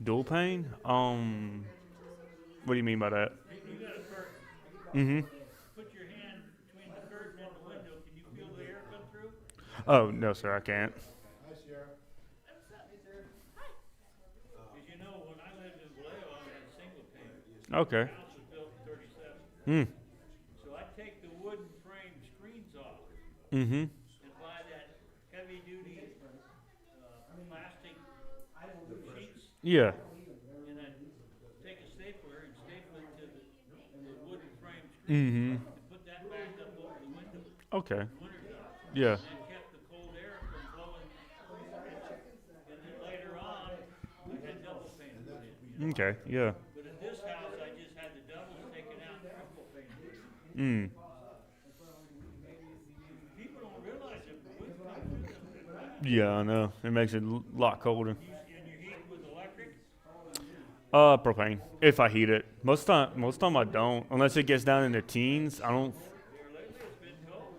Dual pane? What do you mean by that? You got a curtain. Mm-hmm. Put your hand between the curtain and the window. Can you feel the air come through? Oh no, sir, I can't. Because you know, when I lived in Vallejo, I had single pane. Our Okay. house was built in '37. Hmm. So I take the wooden frame screens off Mm-hmm. and buy that heavy duty plastic sheets, Yeah. and I take a stapler and staple it to the wooden frame screen Mm-hmm. and put that back up over the window Okay. in wintertime. Yeah. And that kept the cold air from blowing. And then later on, I had double pane put in. Okay. Yeah. But in this house, I just had the doubles taken out and triple pane put in. Mm. People don't realize if the wind comes through them glass, Yeah, I know. It makes it a lot colder. and you heat with electric, Propane. If I heat it, most time I don't. Unless it gets down in the teens, I don't. here lately it's been cold.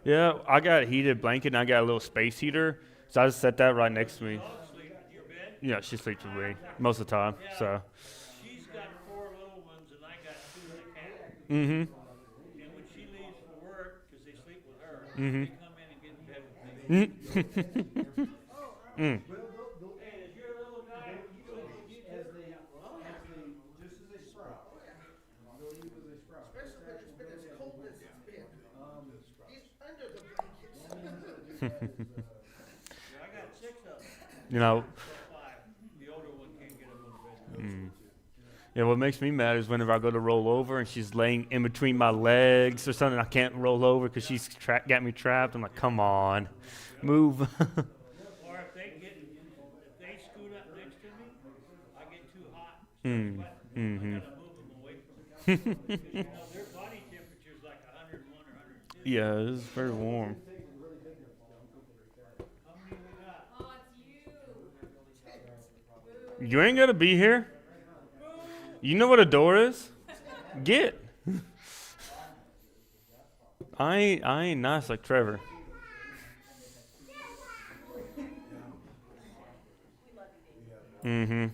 Yeah, I got a heated blanket and I got a little space heater, so I just set that right next to me. Dog sleep in your bed. Yeah, she sleeps with me most of the time. Yeah, So. she's got four little ones and I got two and a cat. Mm-hmm. And when she leaves for work, because they sleep with her, Mm-hmm. they come in and get in bed with me. Mm. Mm. Hey, is your little guy sleep with you too? Yeah, I got six of them. You know. Well, five. The older one can't get up on the bed. Mm. Yeah, what makes me mad is whenever I go to roll over and she's laying in between my legs or something. I can't roll over because she's got me trapped. I'm like, come on, move. Or if they scoot up next to me, I get too hot and start Mm. sweating. I Mm-hmm. gotta move them away from me. Because you know, their body temperature's like 101 or 102. Yeah, it's very warm. How many we got? You ain't gotta be here. You know what a door is? Get. I ain't nice like Trevor. Mm-hmm.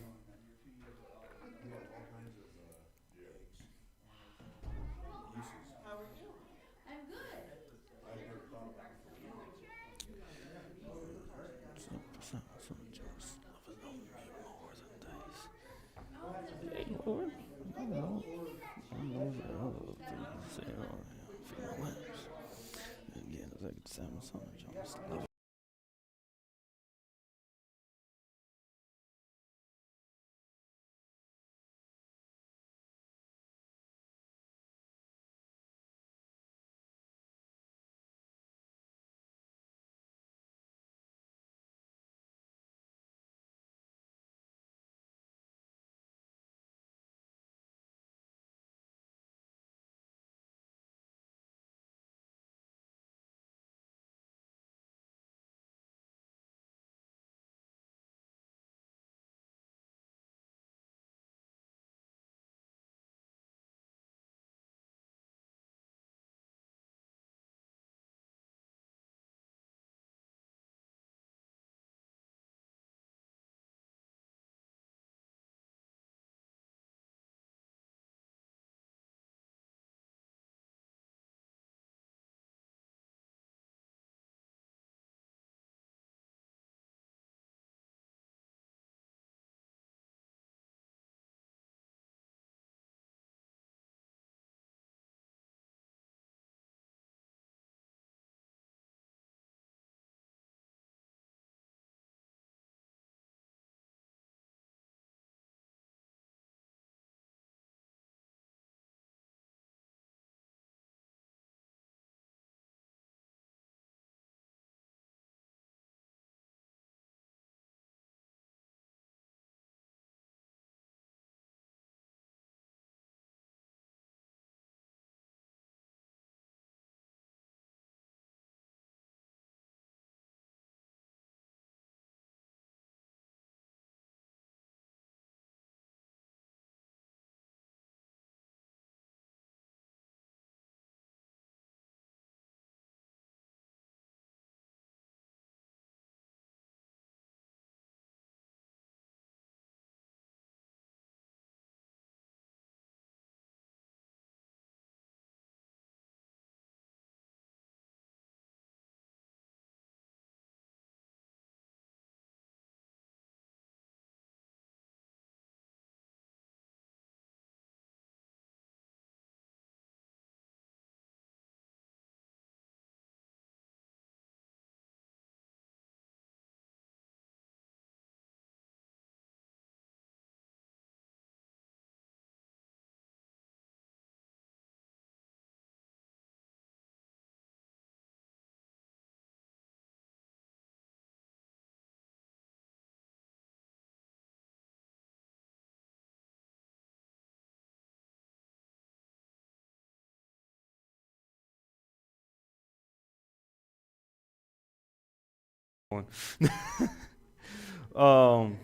Um,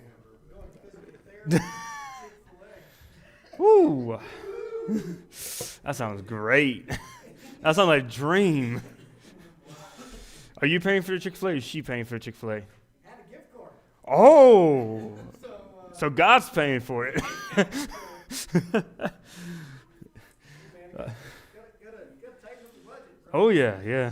woo. That sounds great. That sounds like a dream. Are you paying for the Chick-fil-A or is she paying for the Chick-fil-A? Had a gift card. Oh, So, so God's paying for it. gotta tighten up the budget. Oh yeah.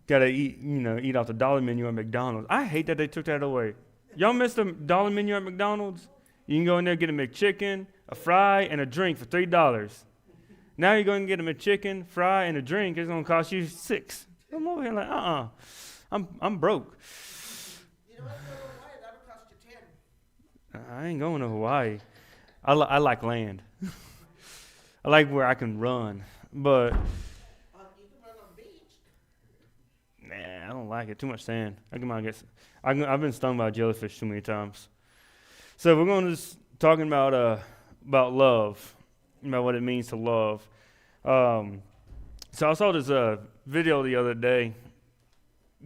Gotta eat off the dollar menu at McDonald's. I hate that they took that away. Y'all miss the dollar menu at McDonald's? You can go in there, get a McChicken, a fry, and a drink for $3. Now you're going to get a McChicken, fry, and a drink. It's going to cost you $6. I'm over here like, I'm broke. You know what? Go to Hawaii, that'll cost you 10. I ain't going to Hawaii. I like land. I like where I can run, but You can run on the beach. nah, I don't like it. Too much sand. I've been stung by a jellyfish too many times. So we're going to just talking about love, about what it means to love. So I saw this video the other day.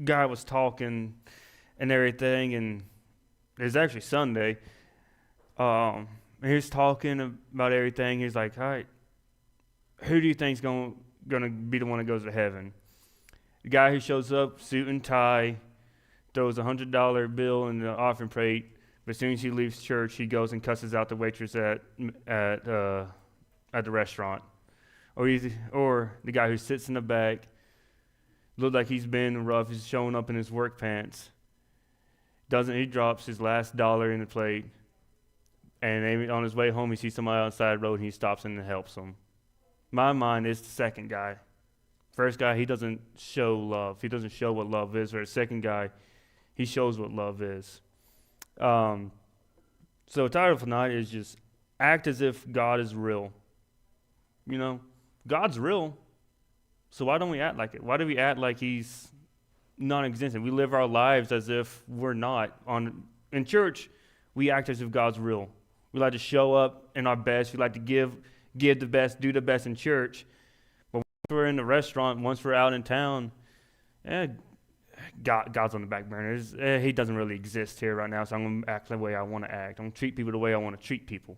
Guy was talking and everything, and it was actually Sunday. And he was talking about everything. He's like, all right, who do you think's gonna be the one that goes to heaven? The guy who shows up, suit and tie, throws $100 bill in the offering plate, but as soon as he leaves church, he goes and cusses out the waitress at the restaurant. Or the guy who sits in the back, looks like he's been rough, he's showing up in his work pants. He drops his last dollar in the plate, and maybe on his way home he sees somebody on the side of the road and he stops and helps him. My mind is the second guy. First guy, he doesn't show love. He doesn't show what love is. Or the second guy, he shows what love is. So the title for tonight is just act as if God is real. You know, God's real. So why don't we act like it? Why do we act like he's non-existent? We live our lives as if we're not. In church, we act as if God's real. We like to show up in our best. We like to give the best, do the best in church. But once we're in the restaurant, once we're out in town, God's on the back burner. He doesn't really exist here right now, so I'm going to act the way I want to act. I'm going to treat people the way I want to treat people.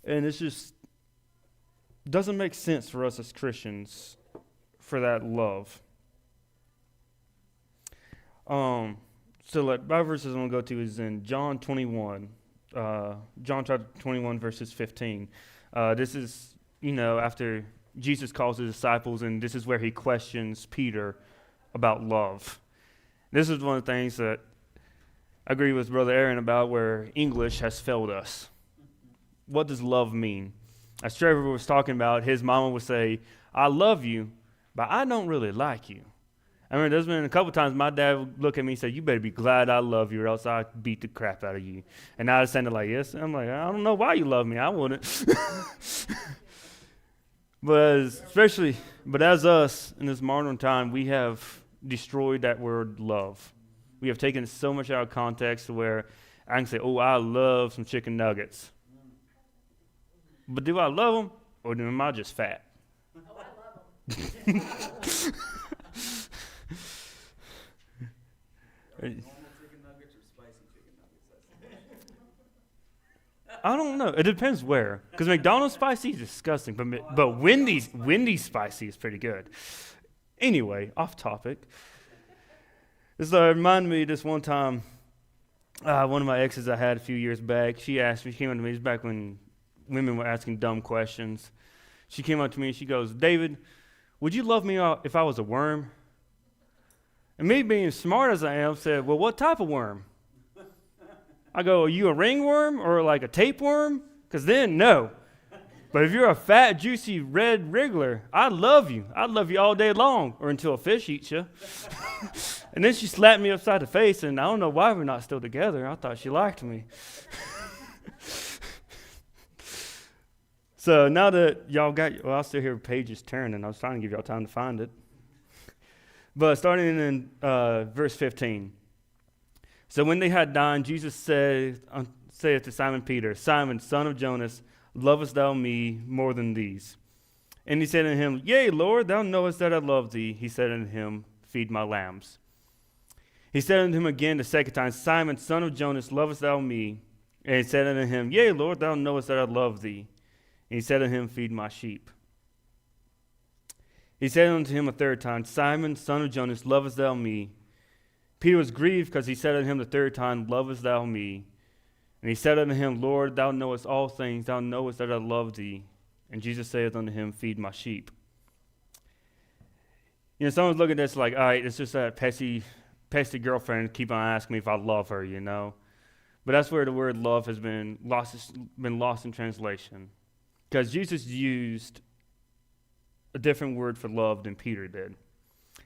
And it's just doesn't make sense for us as Christians for that love. So my verses I'm going to go to is in John 21. John chapter 21, verses 15. This is, after Jesus calls his disciples, and this is where he questions Peter about love. This is one of the things that I agree with Brother Aaron about, where English has failed us. What does love mean? As Trevor was talking about, his mama would say, I love you, but I don't really like you. I mean, there's been a couple times my dad would look at me and say, you better be glad I love you or else I beat the crap out of you. And I was saying it like, yes. And I'm like, I don't know why you love me. I wouldn't. But as us in this modern time, we have destroyed that word love. We have taken so much out of context to where I can say, oh, I love some chicken nuggets. But do I love them, or am I just fat? Oh, I love them. Normal chicken nuggets or spicy chicken nuggets? I don't know. It depends where. Because McDonald's spicy is disgusting, but Wendy's spicy is pretty good. Anyway, off topic. This reminded me this one time, one of my exes I had a few years back, she came up to me, it was back when women were asking dumb questions. She came up to me and she goes, David, would you love me if I was a worm? And me being smart as I am said, well, what type of worm? I go, are you a ringworm or like a tapeworm? Because then, no. But if you're a fat, juicy, red wriggler, I love you. I'd love you all day long, or until a fish eats you. And then she slapped me upside the face, and I don't know why we're not still together. I thought she liked me. So now that y'all I still hear pages turning. I was trying to give y'all time to find it. But starting in verse 15. So when they had dined, Jesus saith to Simon Peter, Simon, son of Jonas, lovest thou me more than these? And he said unto him, Yea, Lord, thou knowest that I love thee. He said unto him, feed my lambs. He said unto him again the second time, Simon, son of Jonas, lovest thou me? And he said unto him, Yea, Lord, thou knowest that I love thee. And he said unto him, Feed my sheep. He said unto him a third time, Simon, son of Jonas, lovest thou me? Peter was grieved because he said unto him the third time, Lovest thou me? And he said unto him, Lord, thou knowest all things, thou knowest that I love thee. And Jesus saith unto him, Feed my sheep. You know, someone's looking at this like, all right, it's just that pesky girlfriend keep on asking me if I love her, you know. But that's where the word love has been lost in translation. Because Jesus used a different word for love than Peter did.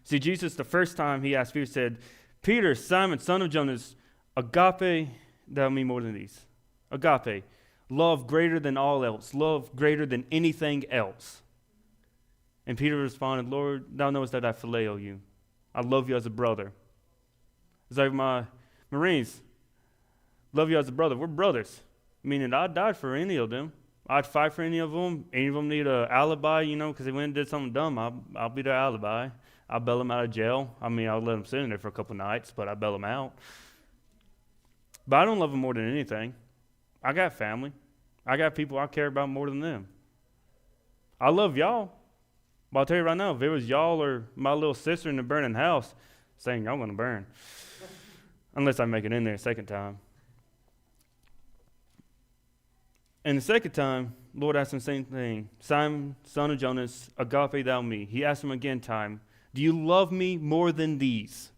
See, Jesus, the first time he asked Peter, said, Peter, Simon, son of Jonas, agape thou me more than these. Agape, love greater than all else, love greater than anything else. And Peter responded, Lord, thou knowest that I phileo you. I love you as a brother. It's like my Marines, love you as a brother. We're brothers, meaning I'd die for any of them. I'd fight for any of them. Any of them need an alibi, you know, because they went and did something dumb. I'll be their alibi. I'll bail them out of jail. I mean, I'll let them sit in there for a couple nights, but I bail them out. But I don't love them more than anything. I got family. I got people I care about more than them. I love y'all. But I'll tell you right now, if it was y'all or my little sister in the burning house, saying y'all going to burn. Unless I make it in there a second time. And the second time, Lord asked him the same thing. Simon, son of Jonas, agape thou me. He asked him again time, do you love me more than these?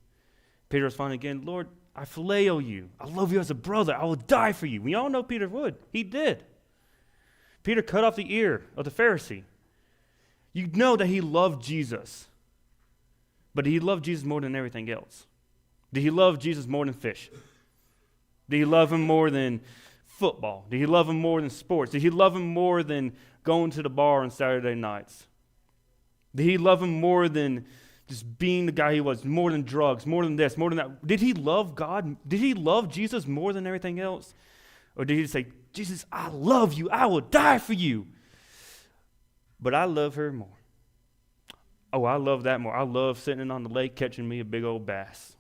Peter responded again, Lord, I phileo you. I love you as a brother. I will die for you. We all know Peter would. He did. Peter cut off the ear of the Pharisee. You know that he loved Jesus. But did he love Jesus more than everything else? Did he love Jesus more than fish? Did he love him more than football? Did he love him more than sports? Did he love him more than going to the bar on Saturday nights? Did he love him more than just being the guy he was, more than drugs, more than this, more than that? Did he love God? Did he love Jesus more than everything else? Or did he say, Jesus, I love you. I will die for you. But I love her more. Oh, I love that more. I love sitting on the lake catching me a big old bass.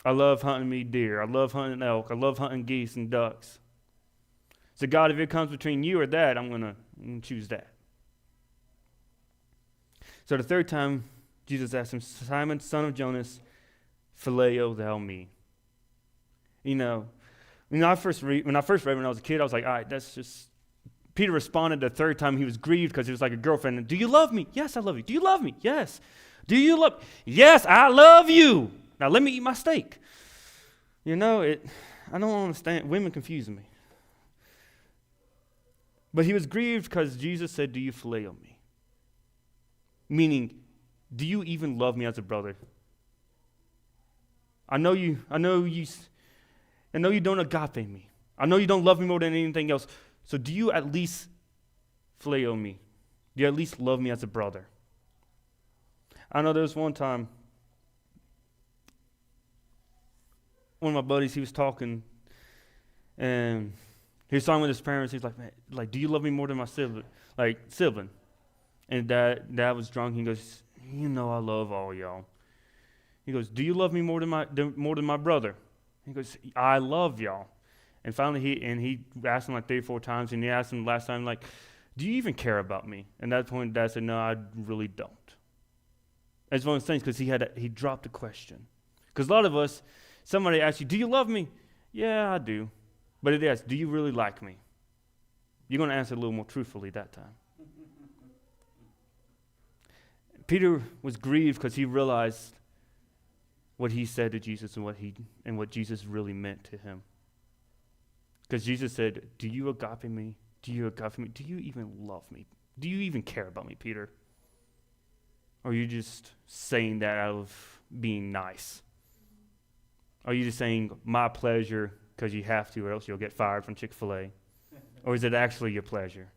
I love hunting me deer. I love hunting elk. I love hunting geese and ducks. So God, if it comes between you or that, I'm going to choose that. So the third time, Jesus asked him, Simon, son of Jonas, phileo thou me. When I first read when I was a kid, I was like, all right, that's just... Peter responded the third time he was grieved because he was like a girlfriend. Do you love me? Yes, I love you. Do you love me? Yes. Do you love? Yes, I love you. Now let me eat my steak. I don't understand. Women confuse me. But he was grieved because Jesus said, do you phileo me? Meaning, do you even love me as a brother? I know you don't agape me. I know you don't love me more than anything else. So do you at least phileo me? Do you at least love me as a brother? I know there was one time, one of my buddies, he was talking, and he was talking with his parents. He was like, man, do you love me more than my sibling? And dad was drunk. He goes, I love all y'all. He goes, do you love me more than my brother? He goes, I love y'all. And finally, he asked him like 3 or 4 times, and he asked him last time, do you even care about me? And at that point, Dad said, no, I really don't. It's one of those things because he dropped the question. Because a lot of us, somebody asks you, do you love me? Yeah, I do. But it asks, do you really like me? You're going to answer a little more truthfully that time. Peter was grieved because he realized what he said to Jesus and what Jesus really meant to him. Because Jesus said, do you agape me? Do you agape me? Do you even love me? Do you even care about me, Peter? Or are you just saying that out of being nice? Are you just saying my pleasure because you have to or else you'll get fired from Chick-fil-A? Or is it actually your pleasure?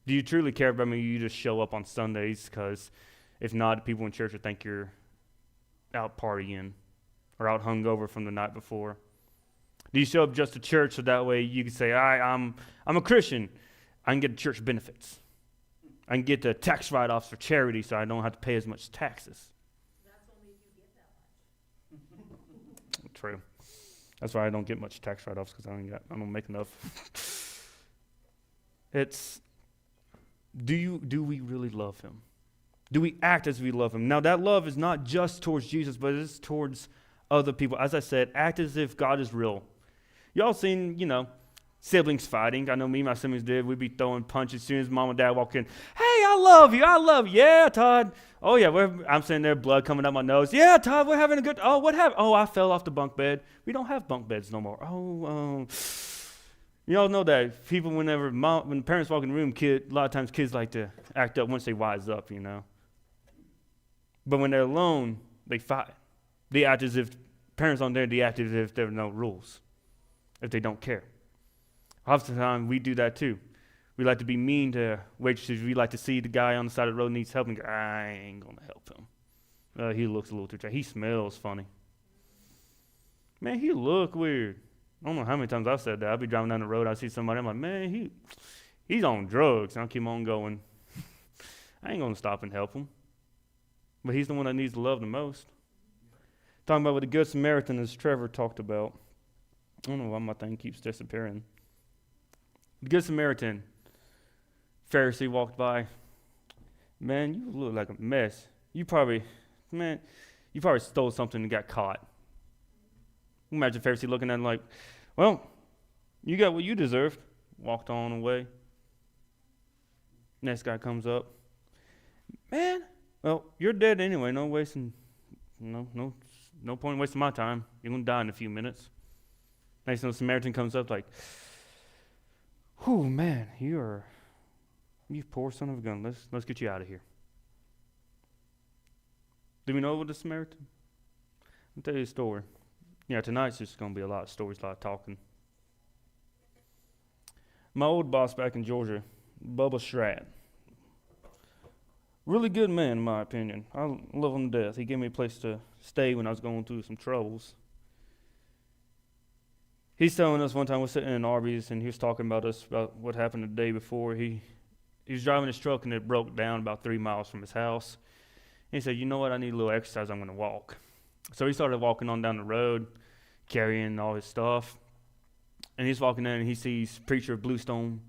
Do you truly care about me? You just show up on Sundays because if not, people in church will think you're out partying or out hungover from the night before. Do you show up just to church so that way you can say, I'm a Christian. I can get church benefits. I can get the tax write-offs for charity so I don't have to pay as much taxes. That's why I don't get much tax write-offs, because I don't make enough. It's, do we really love him? Do we act as we love him? Now, that love is not just towards Jesus, but it's towards other people. As I said, act as if God is real. Y'all seen, siblings fighting. I know me and my siblings did. We'd be throwing punches as soon as mom and dad walk in. Hey, I love you. Yeah, Todd. Oh, yeah, I'm sitting there, blood coming out my nose. Yeah, Todd, we're having a good, oh, what happened? Oh, I fell off the bunk bed. We don't have bunk beds no more. You all know that people, when parents walk in the room, a lot of times kids like to act up once they wise up, But when they're alone, they fight. They act as if, parents on there, they act as if there are no rules, if they don't care. Oftentimes, we do that too. We like to be mean to waitresses. We like to see the guy on the side of the road needs help and go, I ain't going to help him. He looks a little too dry. He smells funny. Man, he look weird. I don't know how many times I've said that. I'll be driving down the road, I see somebody, I'm like, man, he's on drugs. And I'll keep on going. I ain't going to stop and help him. But he's the one that needs the love the most. Talking about what the Good Samaritan, as Trevor talked about. I don't know why my thing keeps disappearing. The Good Samaritan, Pharisee walked by. Man, you look like a mess. You probably stole something and got caught. Imagine Pharisee looking at him like, well, you got what you deserved. Walked on away. Next guy comes up. Man, well, you're dead anyway. No point wasting my time. You're going to die in a few minutes. Next thing the Samaritan comes up like, whew, man, you poor son of a gun. Let's get you out of here. Do we know what the Samaritan? I'll tell you a story. Yeah, tonight's just going to be a lot of stories, a lot of talking. My old boss back in Georgia, Bubba Schratt. Really good man, in my opinion. I love him to death. He gave me a place to stay when I was going through some troubles. He's telling us one time we're sitting in Arby's, and he was talking about what happened the day before. He was driving his truck, and it broke down about 3 miles from his house. And he said, you know what, I need a little exercise, I'm going to walk. So he started walking on down the road, carrying all his stuff. And he's walking in, and he sees preacher of Bluestone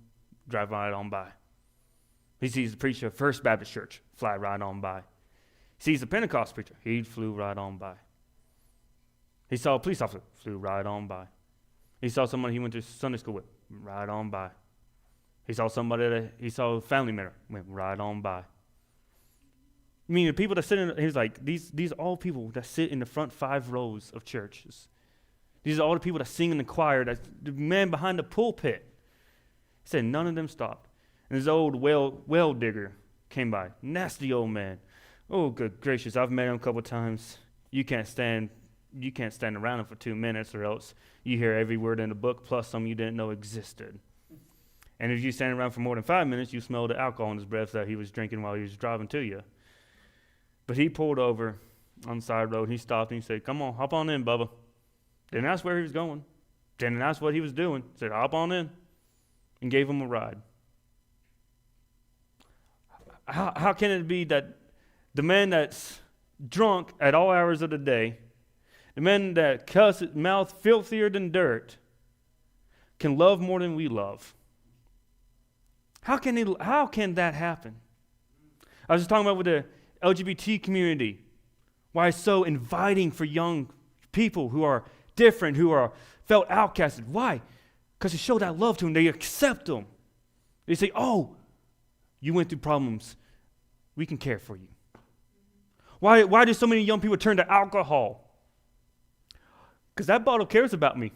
drive right on by. He sees the preacher of First Baptist Church fly right on by. He sees the Pentecost preacher. He flew right on by. He saw a police officer, flew right on by. He saw somebody he went to Sunday school with, right on by. He saw a family member, went right on by. I mean, the people that sit in, he was like, these are all people that sit in the front 5 rows of churches. These are all the people that sing in the choir, the man behind the pulpit. He said none of them stopped. And this old well digger came by, nasty old man. Oh, good gracious, I've met him a couple times. You can't stand around him for 2 minutes, or else you hear every word in the book, plus some you didn't know existed. And if you stand around for more than 5 minutes, you smell the alcohol in his breath that he was drinking while he was driving to you. But he pulled over on the side road. He stopped and he said, come on, hop on in, Bubba. Didn't ask where he was going. Didn't ask what he was doing. Said, hop on in. And gave him a ride. How can it be that the man that's drunk at all hours of the day, the man that cusses mouth filthier than dirt, can love more than we love? How can that happen? I was just talking about with the LGBT community, why it's so inviting for young people who are different, who are felt outcasted. Why? Because they show that love to them. They accept them. They say, oh, you went through problems. We can care for you. Why do so many young people turn to alcohol? Because that bottle cares about me.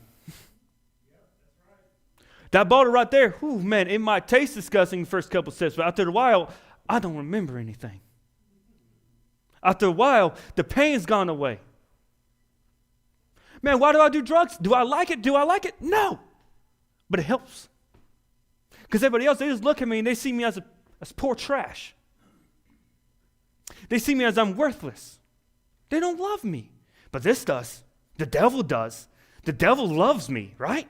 That bottle right there, whew, man, it might taste disgusting the first couple sips, but after a while, I don't remember anything. After a while, the pain's gone away. Man, why do I do drugs? Do I like it? No. But it helps. Because everybody else, they just look at me and they see me as poor trash. They see me as I'm worthless. They don't love me. But this does. The devil does. The devil loves me, right?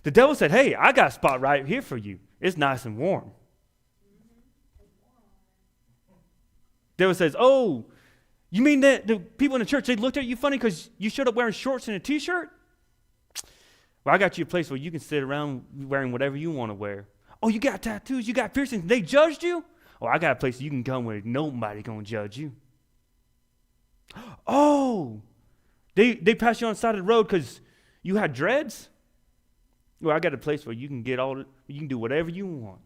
The devil said, hey, I got a spot right here for you. It's nice and warm. The devil says, oh, You mean that the people in the church, they looked at you funny because you showed up wearing shorts and a t-shirt? Well, I got you a place where you can sit around wearing whatever you want to wear. Oh, you got tattoos, you got piercings, they judged you? Oh, I got a place you can come where nobody gonna judge you. Oh, they passed you on the side of the road because you had dreads? Well, I got a place where you can you can do whatever you want.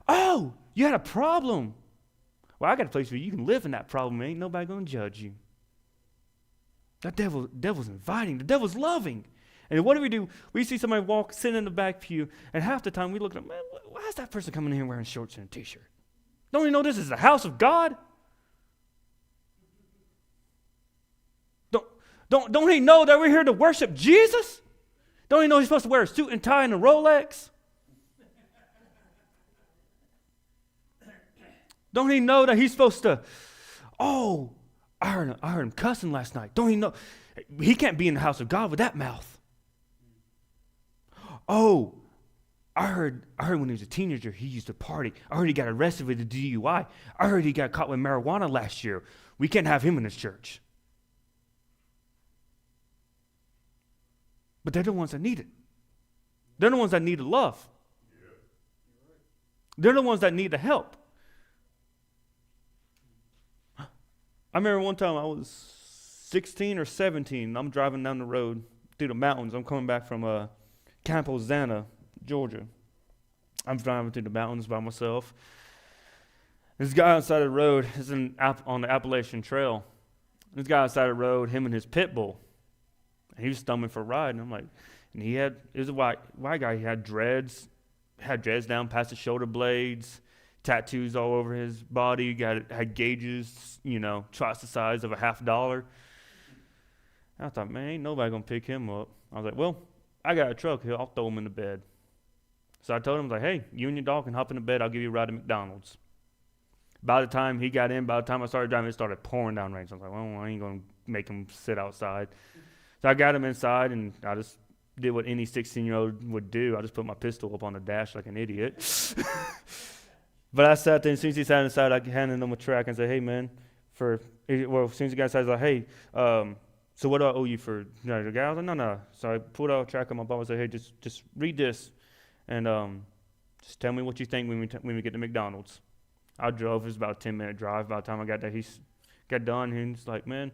Oh, you had a problem. Well, I got a place where you can live in that problem. Ain't nobody gonna judge you. That devil's inviting. The devil's loving. And what do? We see somebody sitting in the back pew, and half the time we look at them, man, why is that person coming in here wearing shorts and a t-shirt? Don't you know this is the house of God? Don't he know that we're here to worship Jesus? Don't he know he's supposed to wear a suit and tie and a Rolex? Don't he know that he's supposed to, oh, I heard him cussing last night. Don't he know? He can't be in the house of God with that mouth. Oh, I heard when he was a teenager, he used to party. I heard he got arrested with a DUI. I heard he got caught with marijuana last year. We can't have him in this church. But they're the ones that need it. They're the ones that need the love. They're the ones that need the help. I remember one time I was 16 or 17. I'm driving down the road through the mountains. I'm coming back from Camp Hosanna, Georgia. I'm driving through the mountains by myself. This guy outside the road is on the Appalachian Trail. This guy outside the road, him and his pit bull. And he was stumbling for a ride. And I'm like, and it was a white guy. He had dreads down past the shoulder blades, tattoos all over his body. Had gauges, twice the size of $50. I thought, man, ain't nobody gonna pick him up. I was like, well, I got a truck here. I'll throw him in the bed. So I told him, hey, you and your dog can hop in the bed. I'll give you a ride to McDonald's. By the time he got in, by the time I started driving, it started pouring down rain. So I was like, well, I ain't gonna make him sit outside. So I got him inside, and I just did what any 16-year-old would do. I just put my pistol up on the dash like an idiot. But I sat there, and as soon as he sat inside, I handed him a track and said, hey, man, as soon as he got inside, I was like, hey, so what do I owe you for the guy? I was like, no. So I pulled out a track on my bum and said, hey, just read this, and just tell me what you think when we get to McDonald's. I drove. It was about a 10-minute drive. By the time I got there, he got done, and he's like, man,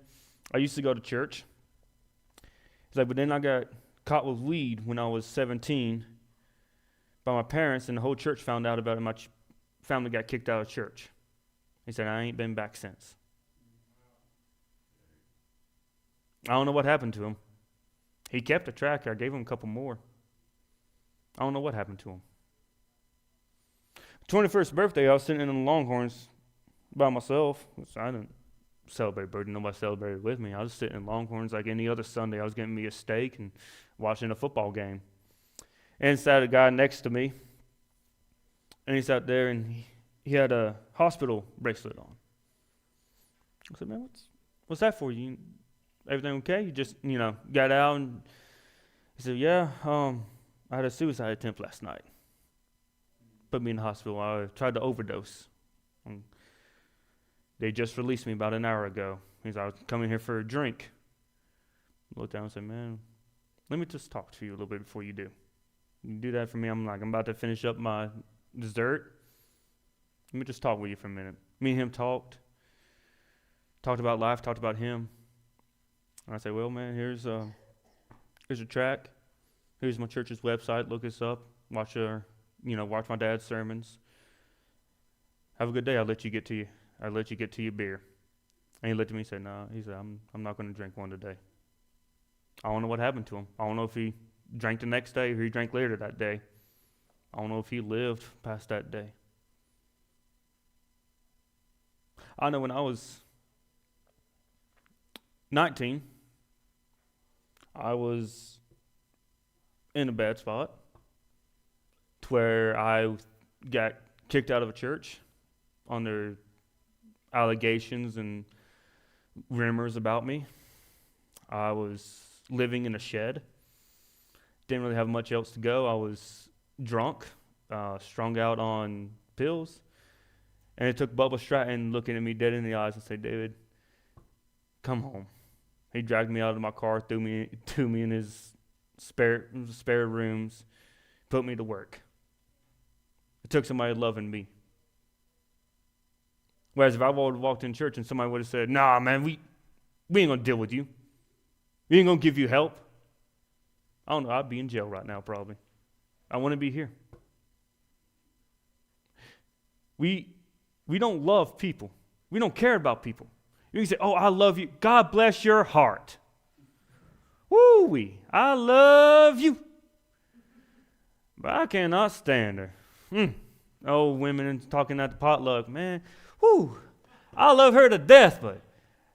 I used to go to church. He's like, but then I got caught with weed when I was 17 by my parents, and the whole church found out about it. My family got kicked out of church. He said, I ain't been back since. I don't know what happened to him. He kept the tracker. I gave him a couple more. I don't know what happened to him. 21st birthday, I was sitting in the Longhorns by myself. So I didn't celebrate birthday. Nobody celebrated with me. I was sitting in Longhorns like any other Sunday. I was getting me a steak and watching a football game. And sat a guy next to me. And he sat there, and he had a hospital bracelet on. I said, man, what's that for? You everything okay? You just, got out? And he said, yeah, I had a suicide attempt last night. Put me in the hospital. I tried to overdose. They just released me about an hour ago. He said, I was coming here for a drink. I looked down and said, man, let me just talk to you a little bit before you do. You do that for me. I'm about to finish up my dessert. Let me just talk with you for a minute. Me and him talked about life, talked about him. And I said, well, man, here's a track. Here's my church's website. Look us up. Watch my dad's sermons. Have a good day. I'll let you get to your beer. And he looked at me and said, no. He said, I'm not going to drink one today. I don't know what happened to him. I don't know if he drank the next day or he drank later that day. I don't know if he lived past that day. I know when I was 19, I was in a bad spot to where I got kicked out of a church under allegations and rumors about me. I was living in a shed. Didn't really have much else to go. I was drunk, strung out on pills, And it took Bubba Stratton looking at me dead in the eyes and say, David, come home. He dragged me out of my car, threw me in his spare rooms, put me to work. It took somebody loving me. Whereas if I would have walked in church and somebody would have said, nah, man, we ain't going to deal with you. We ain't going to give you help. I don't know, I'd be in jail right now probably. I want to be here. We don't love people. We don't care about people. You can say, oh, I love you. God bless your heart. Woo-wee, I love you. But I cannot stand her. Old women talking at the potluck, man. Whoo, I love her to death, but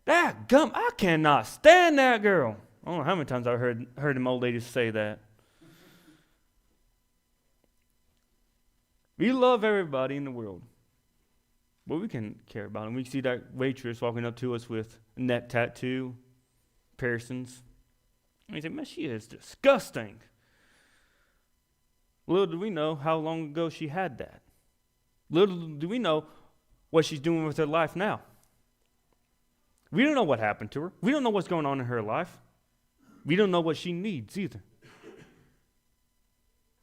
that gum, I cannot stand that girl. I don't know how many times I've heard them old ladies say that. We love everybody in the world, but we can care about them. We see that waitress walking up to us with a neck tattoo, piercings. And we say, man, she is disgusting. Little do we know how long ago she had that. Little do we know what she's doing with her life now. We don't know what happened to her. We don't know what's going on in her life. We don't know what she needs either.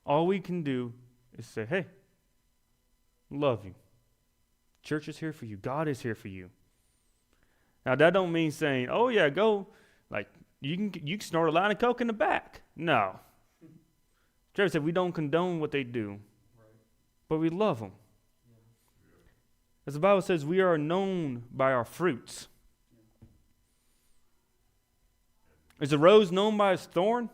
All we can do is say, hey, love you. Church is here for you. God is here for you. Now that don't mean saying, oh yeah, go, like you can snort a line of coke in the back. No. Trevor said we don't condone what they do, but we love them. As the Bible says, we are known by our fruits. Is a rose known by its thorn?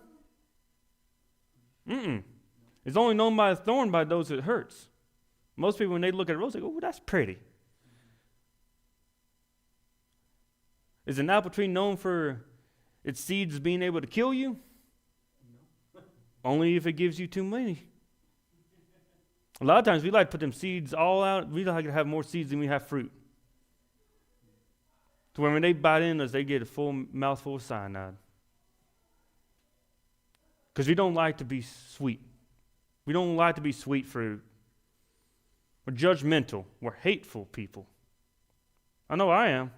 It's only known by its thorn by those it hurts. Most people, when they look at a rose, they go, oh, that's pretty. Is an apple tree known for its seeds being able to kill you? No. Only if it gives you too many. A lot of times we like to put them seeds all out. We like to have more seeds than we have fruit. So when they bite into us, they get a full mouthful of cyanide. Because we don't like to be sweet. We don't like to be sweet fruit. We're judgmental. We're hateful people. I know I am.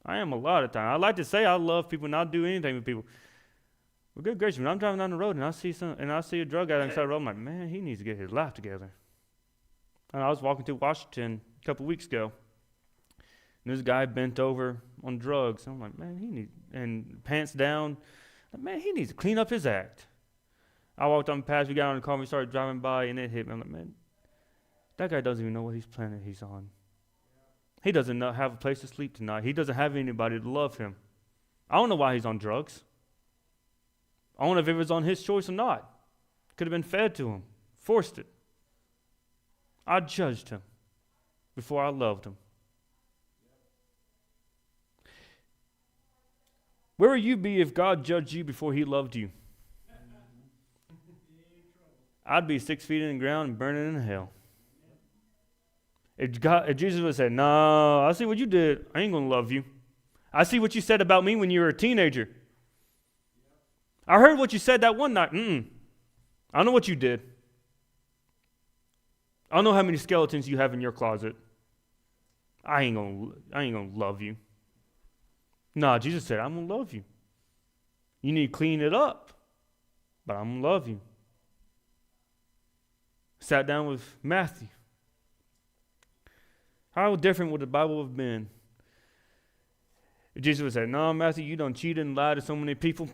I am a lot of times. I like to say I love people and I'll do anything with people. Well, good gracious, when I'm driving down the road and I see a drug addict on the side of the road, I'm like, man, he needs to get his life together. And I was walking through Washington a couple weeks ago, and this guy bent over on drugs. I'm like, man, and pants down. Man, he needs to clean up his act. I walked on past, we got on the car, we started driving by, and it hit me. I'm like, man, that guy doesn't even know what planet he's on. He doesn't have a place to sleep tonight. He doesn't have anybody to love him. I don't know why he's on drugs. I don't know if it was on his choice or not. Could have been fed to him, forced it. I judged him before I loved him. Where would you be if God judged you before he loved you? I'd be 6 feet in the ground and burning in hell. If Jesus would have said, no, I see what you did. I ain't going to love you. I see what you said about me when you were a teenager. I heard what you said that one night. I know what you did. I know how many skeletons you have in your closet. I ain't gonna love you. No, Jesus said, I'm gonna love you. You need to clean it up, but I'm gonna love you. Sat down with Matthew. How different would the Bible have been if Jesus would say, no, Matthew, you done cheated and lied to so many people.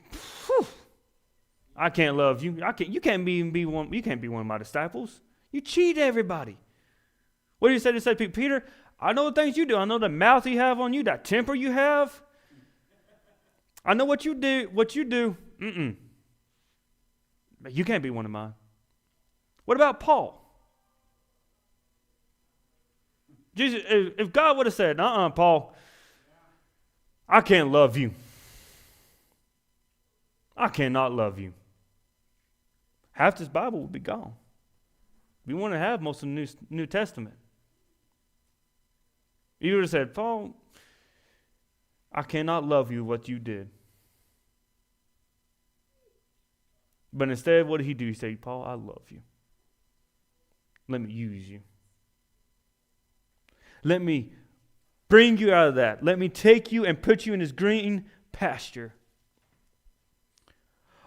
Whew, I can't love you. You can't be one of my disciples. You cheat everybody. What did he say to say, Peter, I know the things you do. I know the mouth you have on you, that temper you have. I know what you do. But you can't be one of mine. What about Paul? Jesus, if God would have said, Paul, I can't love you. I cannot love you. Half this Bible would be gone. We want to have most of the New Testament. He would have said, Paul, I cannot love you what you did. But instead, what did he do? He said, Paul, I love you. Let me use you. Let me bring you out of that. Let me take you and put you in his green pasture.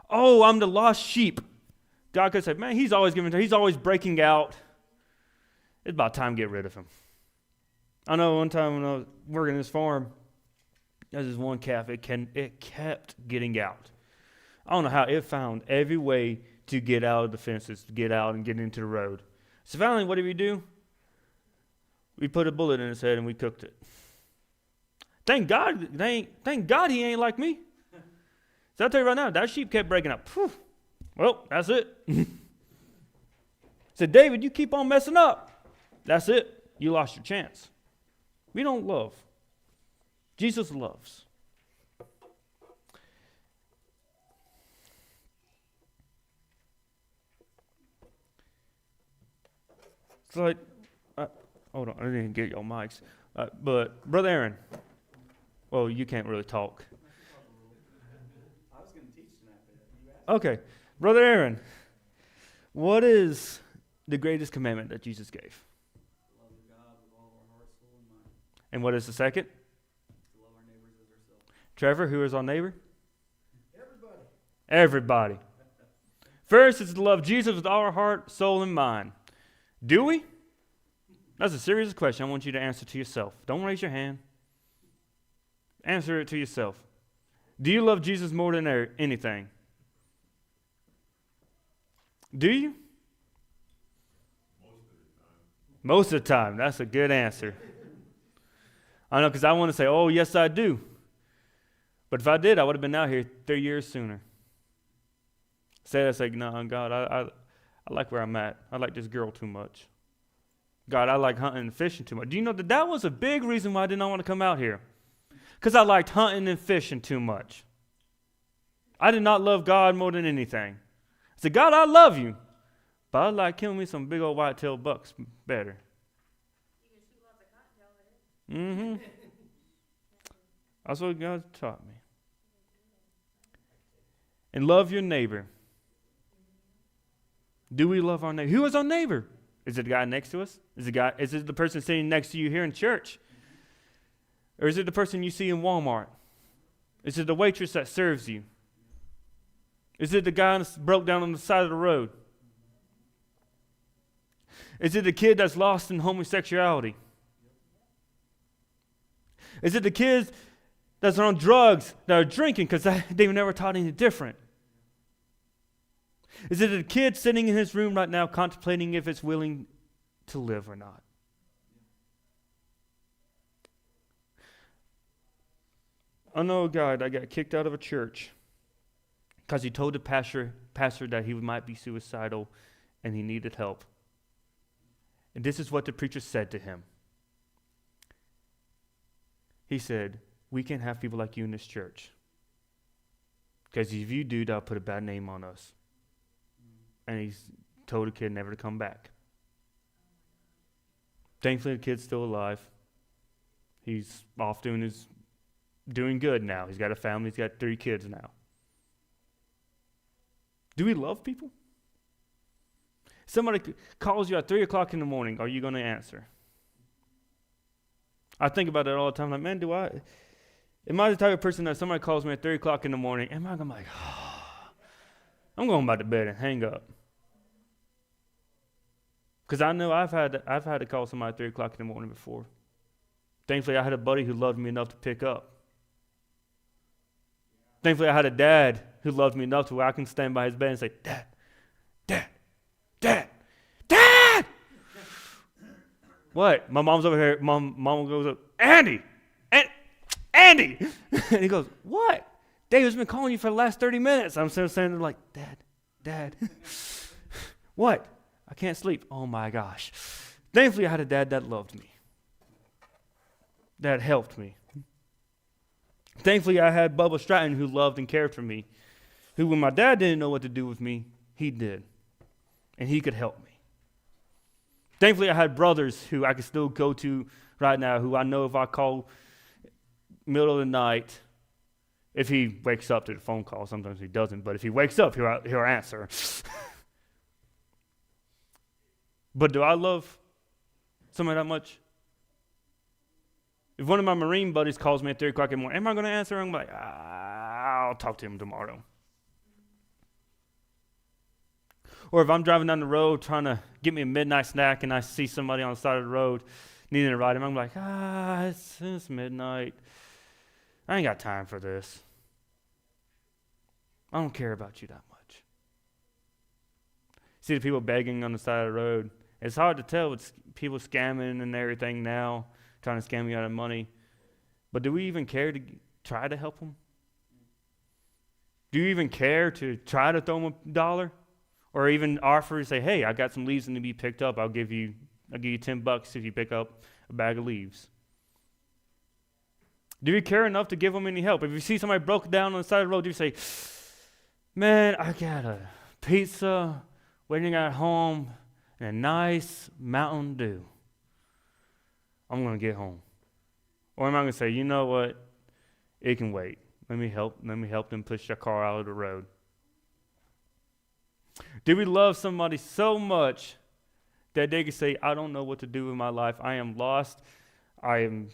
Oh, I'm the lost sheep. God could say, man, he's always breaking out. It's about time to get rid of him. I know one time when I was working this farm, there's this one calf, it kept getting out. I don't know how it found every way to get out of the fences, to get out and get into the road. So finally, what did we do? We put a bullet in his head and we cooked it. Thank God he ain't like me. So I'll tell you right now, that sheep kept breaking up. Whew. Well, that's it. Said, David, you keep on messing up. That's it. You lost your chance. We don't love. Jesus loves. It's like, hold on, I didn't get y'all mics. But Brother Aaron, well, you can't really talk. I was going to teach tonight, but you asked. Okay, Brother Aaron, what is the greatest commandment that Jesus gave? To love God with all our heart, soul, and mind. And what is the second? To love our neighbors as ourselves. Trevor, who is our neighbor? Everybody. Everybody. First is to love Jesus with all our heart, soul, and mind. Do we? That's a serious question I want you to answer to yourself. Don't raise your hand. Answer it to yourself. Do you love Jesus more than anything? Do you? Most of the time. That's a good answer. I know, because I want to say, oh, yes, I do. But if I did, I would have been out here 3 years sooner. Say that, say, no, God, I like where I'm at. I like this girl too much. God, I like hunting and fishing too much. Do you know that was a big reason why I did not want to come out here? Because I liked hunting and fishing too much. I did not love God more than anything. I said, God, I love you, but I like killing me some big old white-tailed bucks better. Mm-hmm. That's what God taught me. And love your neighbor. Do we love our neighbor? Who is our neighbor? Is it the guy next to us? Is it the person sitting next to you here in church? Or is it the person you see in Walmart? Is it the waitress that serves you? Is it the guy that's broke down on the side of the road? Is it the kid that's lost in homosexuality? Is it the kids that's on drugs, that are drinking because they were never taught any different? Is it a kid sitting in his room right now contemplating if it's willing to live or not? I know a guy that got kicked out of a church because he told the pastor that he might be suicidal and he needed help. And this is what the preacher said to him. He said, we can't have people like you in this church, because if you do, that'll put a bad name on us. And he's told the kid never to come back. Thankfully, the kid's still alive. He's off doing good now. He's got a family. He's got 3 kids now. Do we love people? Somebody calls you at 3 o'clock in the morning. Are you going to answer? I think about it all the time. Like, man, am I the type of person that somebody calls me at 3 o'clock in the morning? Am I going to be like, I'm going back to bed and hang up? Because I know I've had to call somebody at 3 o'clock in the morning before. Thankfully, I had a buddy who loved me enough to pick up. Thankfully, I had a dad who loved me enough to where I can stand by his bed and say, Dad, Dad, Dad, Dad! What? My mom's over here. Mom goes up, Andy! Andy! And he goes, what? David's been calling you for the last 30 minutes. I'm still standing there like, Dad. What? I can't sleep. Oh my gosh. Thankfully, I had a dad that loved me, that helped me. Thankfully, I had Bubba Stratton who loved and cared for me, who when my dad didn't know what to do with me, he did. And he could help me. Thankfully, I had brothers who I could still go to right now, who I know if I call middle of the night, if he wakes up to the phone call, sometimes he doesn't, but if he wakes up, he'll answer. But do I love somebody that much? If one of my Marine buddies calls me at 3 o'clock in the morning, am I going to answer? I'm like, I'll talk to him tomorrow. Or if I'm driving down the road trying to get me a midnight snack and I see somebody on the side of the road needing a ride, I'm like, it's midnight. I ain't got time for this. I don't care about you that much. See the people begging on the side of the road. It's hard to tell with people scamming and everything now, trying to scam you out of money. But do we even care to try to help them? Do you even care to try to throw them $1? Or even offer to say, hey, I got some leaves that need to be picked up. I'll give you $10 if you pick up a bag of leaves. Do you care enough to give them any help? If you see somebody broke down on the side of the road, do you say, man, I got a pizza waiting at home and a nice Mountain Dew. I'm going to get home. Or am I going to say, you know what? It can wait. Let me help them push their car out of the road. Do we love somebody so much that they can say, I don't know what to do with my life. I am lost. I am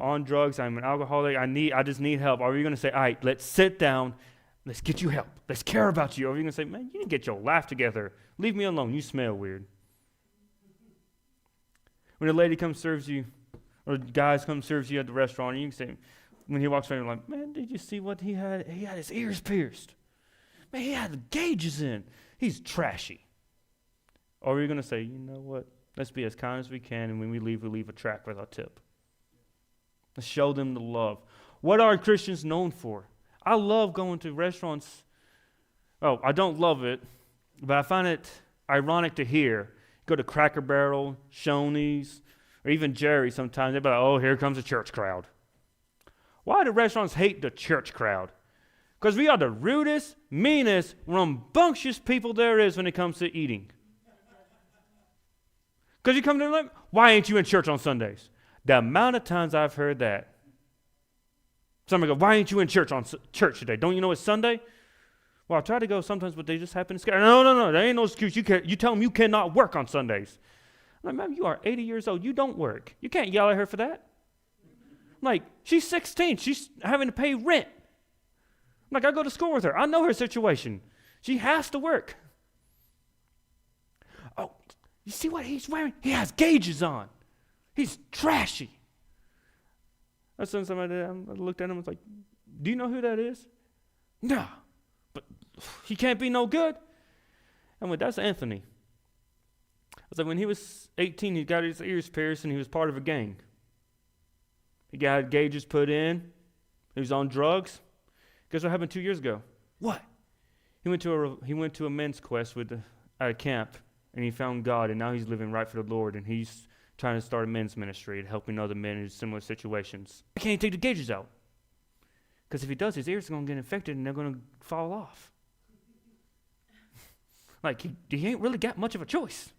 on drugs. I'm an alcoholic. I just need help. Or are you going to say, all right, let's sit down. Let's get you help. Let's care about you. Or are you going to say, man, you need to get your life together. Leave me alone. You smell weird. When a lady comes serves you, or guys come serves you at the restaurant, and you can say, when he walks around, you're like, man, did you see what he had? He had his ears pierced. Man, he had the gauges in. He's trashy. Or are you going to say, you know what? Let's be as kind as we can, and when we leave a track with our tip. Let's show them the love. What are Christians known for? I love going to restaurants. Oh, I don't love it, but I find it ironic to hear. Go to Cracker Barrel, Shoney's, or even Jerry's sometimes. They're like, oh, here comes a church crowd. Why do restaurants hate the church crowd? Because we are the rudest, meanest, rambunctious people there is when it comes to eating. Because you come to them, why ain't you in church on Sundays? The amount of times I've heard that. Somebody go, why ain't you in church today? Don't you know it's Sunday? Well, I try to go sometimes, but they just happen to scare. No, there ain't no excuse. You tell them you cannot work on Sundays. I'm like, ma'am, you are 80 years old. You don't work. You can't yell at her for that. I'm like, she's 16. She's having to pay rent. I'm like, I go to school with her. I know her situation. She has to work. Oh, you see what he's wearing? He has gauges on. He's trashy. I sent somebody, I looked at him and was like, do you know who that is? No, but he can't be no good. I went, that's Anthony. I was like, when he was 18, he got his ears pierced and he was part of a gang. He got gauges put in. He was on drugs. Guess what happened 2 years ago? What? He went to a men's quest at a camp, and he found God, and now he's living right for the Lord, and he's trying to start a men's ministry and helping other men in similar situations. He can't take the gauges out. Because if he does, his ears are going to get infected and they're going to fall off. Like, he ain't really got much of a choice.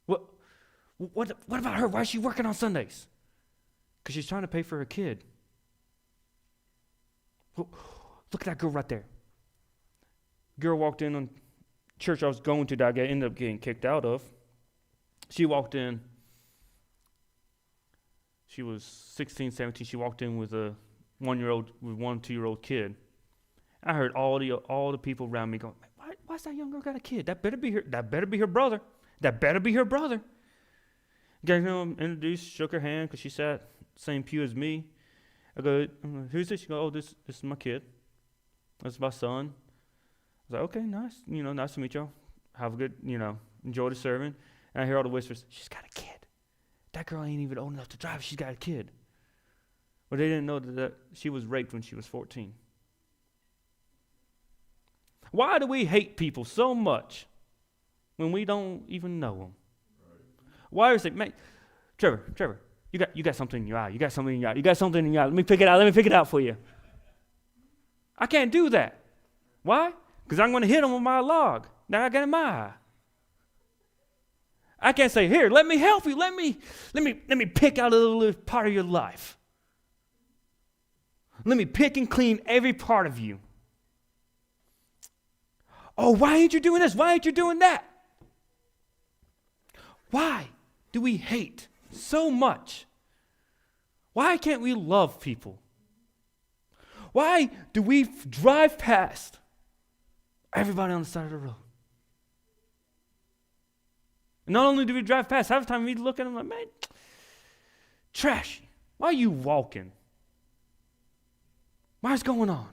What about her? Why is she working on Sundays? Because she's trying to pay for her kid. Look at that girl right there. Girl walked in on church I was going to that I ended up getting kicked out of. She walked in. She was 16, 17. She walked in with a 2-year-old kid. I heard all the people around me going, why's that young girl got a kid? That better be her brother. That better be her brother. Got him introduced, shook her hand because she sat same pew as me. I go, who's this? She go, oh, this is my kid. That's my son. I was like, okay, nice. Nice to meet y'all. Have a good, enjoy the serving. And I hear all the whispers, she's got a kid. That girl ain't even old enough to drive. She's got a kid. But they didn't know that she was raped when she was 14. Why do we hate people so much when we don't even know them? Why is it, man, Trevor, you got something in your eye. You got something in your eye. You got something in your eye. Let me pick it out for you. I can't do that. Why? Because I'm going to hit them with my log. Now I got it in my eye. I can't say, here, let me help you. Let me pick out a little part of your life. Let me pick and clean every part of you. Oh, why ain't you doing this? Why ain't you doing that? Why do we hate so much. Why can't we love people? Why do we drive past everybody on the side of the road? And not only do we drive past, half the time we look at them like, man, trashy. Why are you walking? What's going on?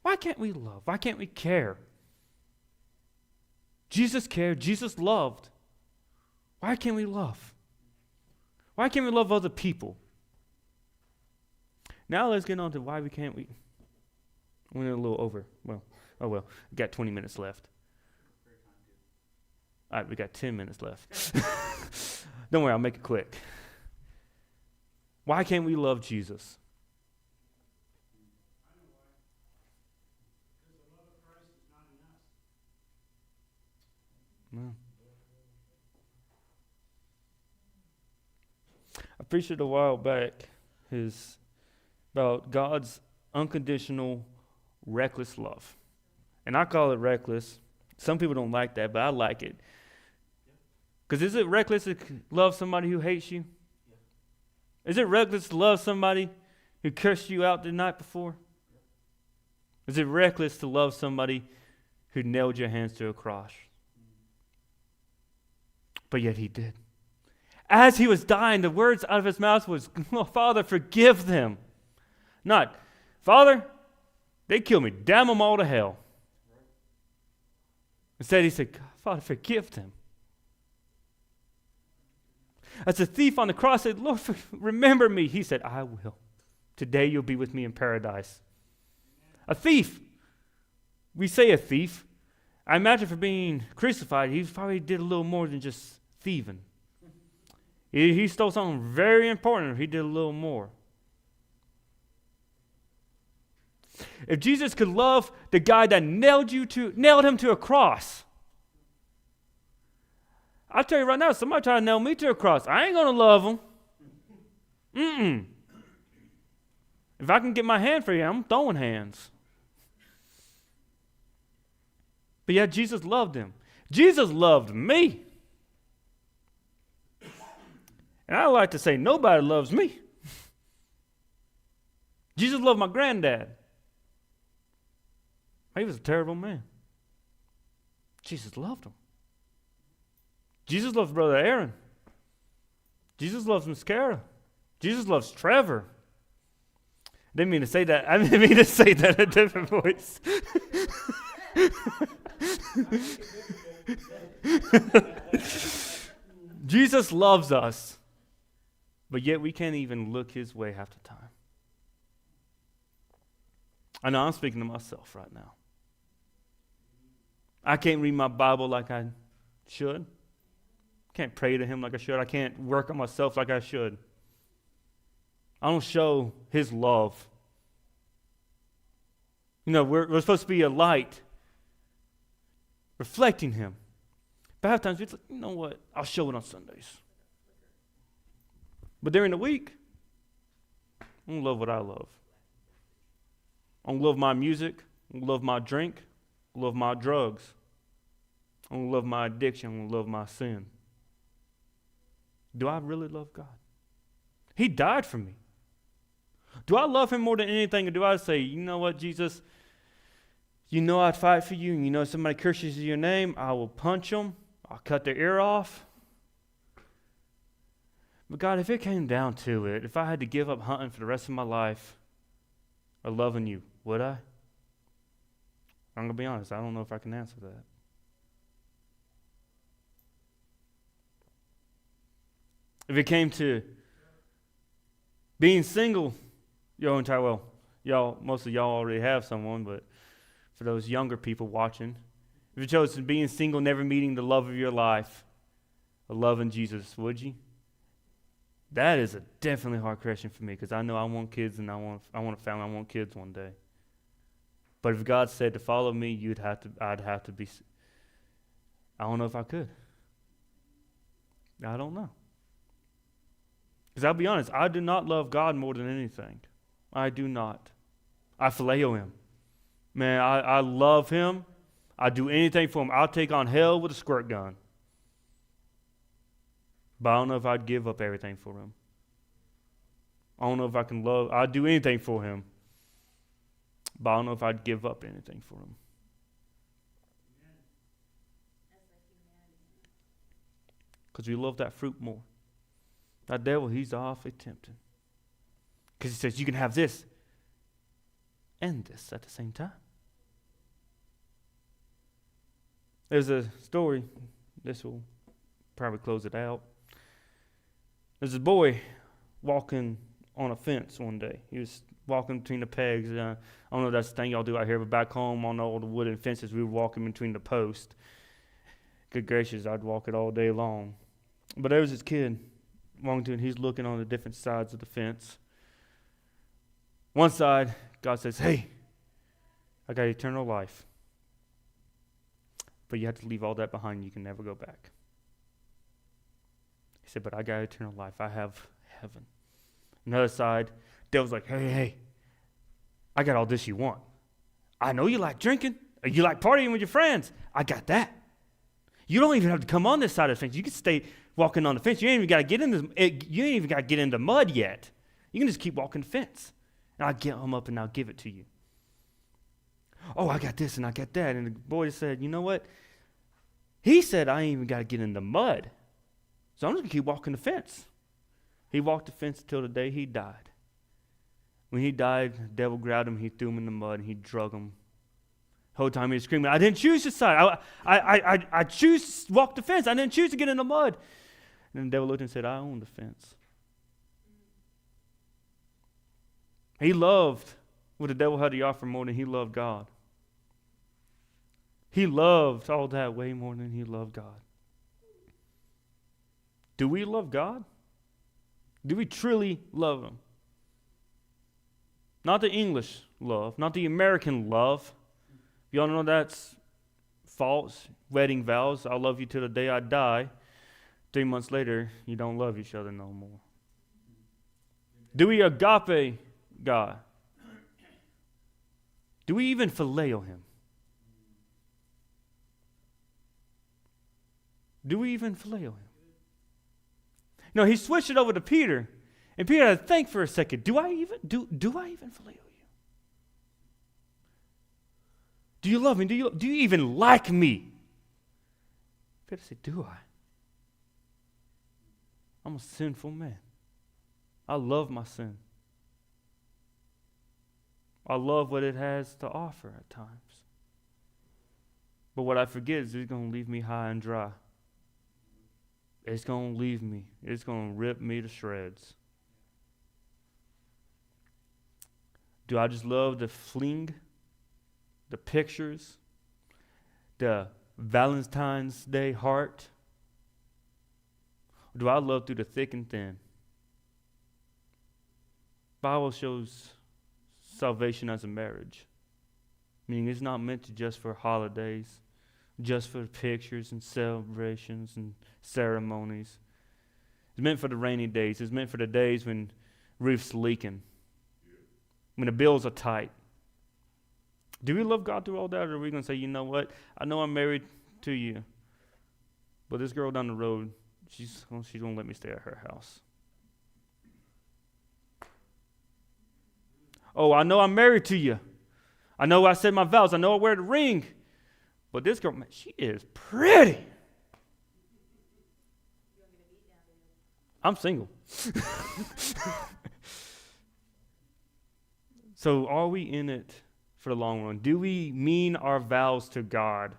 Why can't we love? Why can't we care? Jesus cared. Jesus loved. Why can't we love? Why can't we love other people? Now let's get on to why we can't. We went a little over. Well, oh well. We got 20 minutes left. All right, we got 10 minutes left. Don't worry, I'll make it quick. Why can't we love Jesus? No. I preached it a while back. Is about God's unconditional, reckless love. And I call it reckless. Some people don't like that, but I like it. Because is it reckless to love somebody who hates you? Is it reckless to love somebody who cursed you out the night before? Is it reckless to love somebody who nailed your hands to a cross? But yet he did. As he was dying, the words out of his mouth was, oh, Father, forgive them. Not, Father, they killed me. Damn them all to hell. Instead, he said, Father, forgive them. As the thief on the cross said, Lord, remember me. He said, I will. Today you'll be with me in paradise. A thief. We say a thief. I imagine for being crucified, he probably did a little more than just thieving. He stole something very important. He did a little more. If Jesus could love the guy that nailed him to a cross, I'll tell you right now, somebody try to nail me to a cross, I ain't going to love him. If I can get my hand for you, I'm throwing hands. But yet Jesus loved him. Jesus loved me. And I like to say, nobody loves me. Jesus loved my granddad. He was a terrible man. Jesus loved him. Jesus loves Brother Aaron. Jesus loves Miss Kara. Jesus loves Trevor. I didn't mean to say that. I didn't mean to say that in a different voice. Jesus loves us, but yet we can't even look his way half the time. I know I'm speaking to myself right now. I can't read my Bible like I should. Can't pray to him like I should. I can't work on myself like I should. I don't show his love. You know, we're supposed to be a light reflecting him. But half times it's like, you know what? I'll show it on Sundays. But during the week, I don't love what I love. I don't love my music. I don't love my drink. I love my drugs. I don't love my addiction. I don't love my sin. Do I really love God? He died for me. Do I love him more than anything, or do I say, you know what, Jesus, you know I'd fight for you, and you know if somebody curses your name, I will punch them, I'll cut their ear off. But God, if it came down to it, if I had to give up hunting for the rest of my life or loving you, would I? I'm going to be honest, I don't know if I can answer that. If it came to being single, y'all, most of y'all already have someone, but for those younger people watching, if you chose being single, never meeting the love of your life, or loving Jesus, would you? That is a definitely hard question for me, because I know I want kids and I want a family. I want kids one day. But if God said to follow me, I'd have to be. I don't know if I could. I don't know. Because I'll be honest, I do not love God more than anything. I do not. I phileo him. Man, I love him. I do anything for him. I'll take on hell with a squirt gun. But I don't know if I'd give up everything for him. I don't know if I can love. I'd do anything for him. But I don't know if I'd give up anything for him. Because we love that fruit more. That devil, he's awfully tempting. Because he says, you can have this and this at the same time. There's a story. This will probably close it out. There's a boy walking on a fence one day. He was walking between the pegs. I don't know if that's the thing y'all do out here, but back home on all the wooden fences, we were walking between the posts. Good gracious, I'd walk it all day long. But there was this kid walking to, and he's looking on the different sides of the fence. One side, God says, hey, I got eternal life. But you have to leave all that behind. You can never go back. He said, but I got eternal life. I have heaven. Another side, devil's like, hey, I got all this you want. I know you like drinking. Or you like partying with your friends. I got that. You don't even have to come on this side of the fence. You can stay walking on the fence. You ain't even got to get in you ain't even got to get in the mud yet. You can just keep walking the fence. And I'll get them up and I'll give it to you. Oh, I got this and I got that. And the boy said, you know what? He said, I ain't even got to get in the mud. So I'm just going to keep walking the fence. He walked the fence until the day he died. When he died, the devil grabbed him, he threw him in the mud, and he drug him. The whole time he was screaming, I didn't choose this side. I choose to walk the fence. I didn't choose to get in the mud. And then the devil looked and said, I own the fence. He loved what the devil had to offer more than he loved God. He loved all that way more than he loved God. Do we love God? Do we truly love him? Not the English love, not the American love. Y'all know that's false. Wedding vows, I'll love you till the day I die. 3 months later, you don't love each other no more. Do we agape God? Do we even phileo him? Do we even phileo him? No, he switched it over to Peter, and Peter had to think for a second. Do I even phileo you? Do you love me? Do you even like me? Peter said, do I? I'm a sinful man. I love my sin. I love what it has to offer at times. But what I forget is it's going to leave me high and dry. It's going to leave me. It's going to rip me to shreds. Do I just love the fling, the pictures, the Valentine's Day heart? Or do I love through the thick and thin? Bible shows salvation as a marriage. Meaning it's not meant to just for holidays, just for pictures and celebrations and ceremonies. It's meant for the rainy days. It's meant for the days when roof's leaking, when the bills are tight. Do we love God through all that, or are we going to say, you know what, I know I'm married to you, but this girl down the road, she's going to let me stay at her house. Oh, I know I'm married to you. I know I said my vows. I know I wear the ring. But this girl, man, she is pretty. I'm single. So are we in it for the long run? Do we mean our vows to God?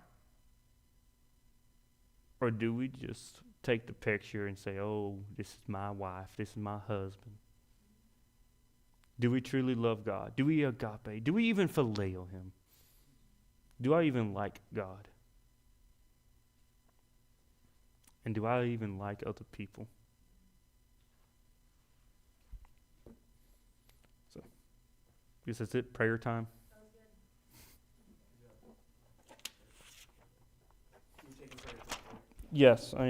Or do we just take the picture and say, oh, this is my wife, this is my husband? Do we truly love God? Do we agape? Do we even phileo him? Do I even like God? And do I even like other people? So, I guess that's it. Prayer time. Yes, I am.